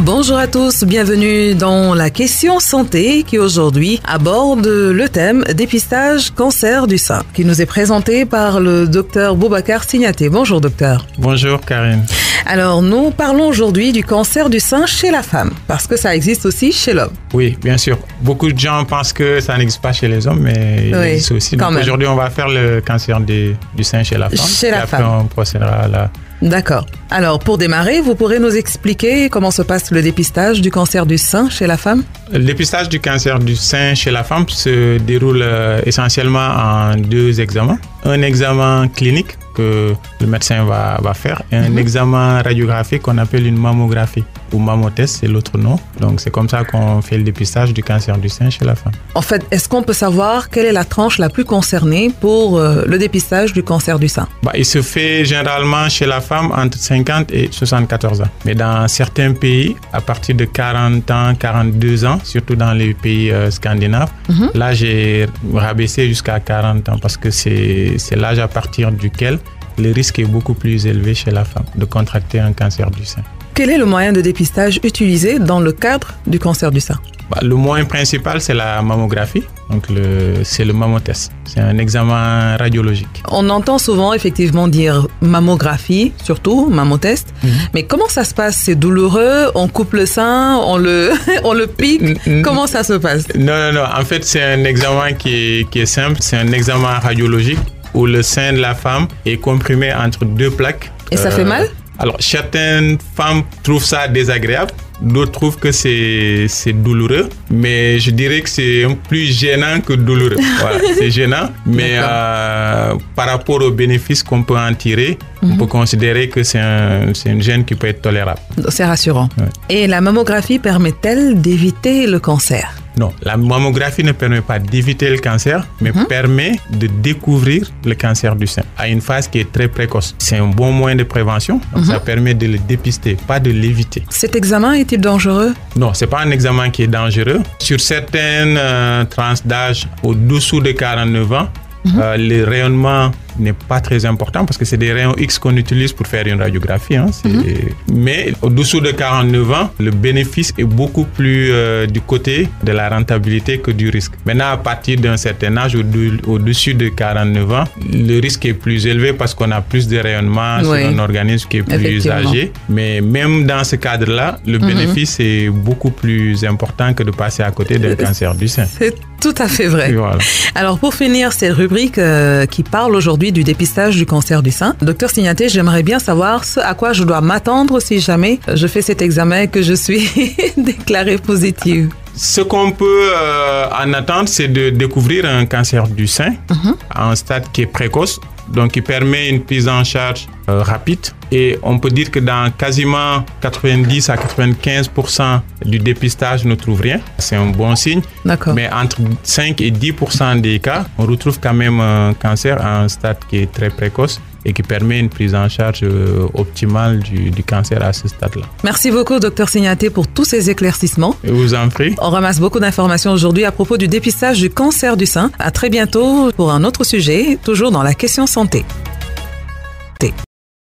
Bonjour à tous, bienvenue dans la question santé qui aujourd'hui aborde le thème dépistage cancer du sein qui nous est présenté par le docteur Boubacar Signaté. Bonjour docteur. Bonjour Karine. Alors nous parlons aujourd'hui du cancer du sein chez la femme parce que ça existe aussi chez l'homme. Oui, bien sûr. Beaucoup de gens pensent que ça n'existe pas chez les hommes, mais il existe aussi. Donc aujourd'hui on va faire le cancer du sein chez la femme. Chez la femme. Après on procédera à la... D'accord. Alors, pour démarrer, vous pourrez nous expliquer comment se passe le dépistage du cancer du sein chez la femme? Le dépistage du cancer du sein chez la femme se déroule essentiellement en deux examens. Un examen clinique que le médecin va faire et un examen radiographique qu'on appelle une mammographie ou mammotest, c'est l'autre nom. Donc, c'est comme ça qu'on fait le dépistage du cancer du sein chez la femme. En fait, est-ce qu'on peut savoir quelle est la tranche la plus concernée pour le dépistage du cancer du sein? Il se fait généralement chez la femme entre 50 et 74 ans. Mais dans certains pays, à partir de 40 ans, 42 ans, surtout dans les pays scandinaves, l'âge est rabaissé jusqu'à 40 ans parce que c'est l'âge à partir duquel le risque est beaucoup plus élevé chez la femme de contracter un cancer du sein. Quel est le moyen de dépistage utilisé dans le cadre du cancer du sein? Le moyen principal, c'est la mammographie. Donc, c'est le mammotest. C'est un examen radiologique. On entend souvent effectivement dire mammographie, surtout mammotest. Mais comment ça se passe? C'est douloureux? On coupe le sein? On le pique? Comment ça se passe? Non. En fait, c'est un examen qui est simple. C'est un examen radiologique où le sein de la femme est comprimé entre deux plaques. Et ça fait mal? Alors, certaines femmes trouvent ça désagréable. D'autres trouvent que c'est douloureux, mais je dirais que c'est plus gênant que douloureux. Voilà, c'est gênant, mais par rapport aux bénéfices qu'on peut en tirer, on peut considérer que c'est une gêne qui peut être tolérable. C'est rassurant. Ouais. Et la mammographie permet-elle d'éviter le cancer? Non, la mammographie ne permet pas d'éviter le cancer, mais permet de découvrir le cancer du sein à une phase qui est très précoce. C'est un bon moyen de prévention, donc ça permet de le dépister, pas de l'éviter. Cet examen est-il dangereux? Non, c'est pas un examen qui est dangereux. Sur certaines tranches d'âge au-dessous de 49 ans, le rayonnement n'est pas très important parce que c'est des rayons X qu'on utilise pour faire une radiographie. Mais au-dessous de 49 ans, le bénéfice est beaucoup plus du côté de la rentabilité que du risque. Maintenant, à partir d'un certain âge, au-dessus de 49 ans, le risque est plus élevé parce qu'on a plus de rayonnement sur un organisme qui est plus âgé. Mais même dans ce cadre-là, le bénéfice est beaucoup plus important que de passer à côté d'un cancer du sein. C'est tout à fait vrai. Voilà. Alors, pour finir cette rubrique qui parle aujourd'hui du dépistage du cancer du sein, docteur Signaté, j'aimerais bien savoir ce à quoi je dois m'attendre si jamais je fais cet examen et que je suis déclarée positive. Ce qu'on peut en attendre, c'est de découvrir un cancer du sein à un stade qui est précoce, donc qui permet une prise en charge rapide. Et on peut dire que dans quasiment 90 à 95% du dépistage, on ne trouve rien. C'est un bon signe. D'accord. Mais entre 5 et 10% des cas, on retrouve quand même un cancer à un stade qui est très précoce et qui permet une prise en charge optimale du cancer à ce stade-là. Merci beaucoup, docteur Signaté, pour tous ces éclaircissements. Je vous en prie. On ramasse beaucoup d'informations aujourd'hui à propos du dépistage du cancer du sein. À très bientôt pour un autre sujet, toujours dans la question santé.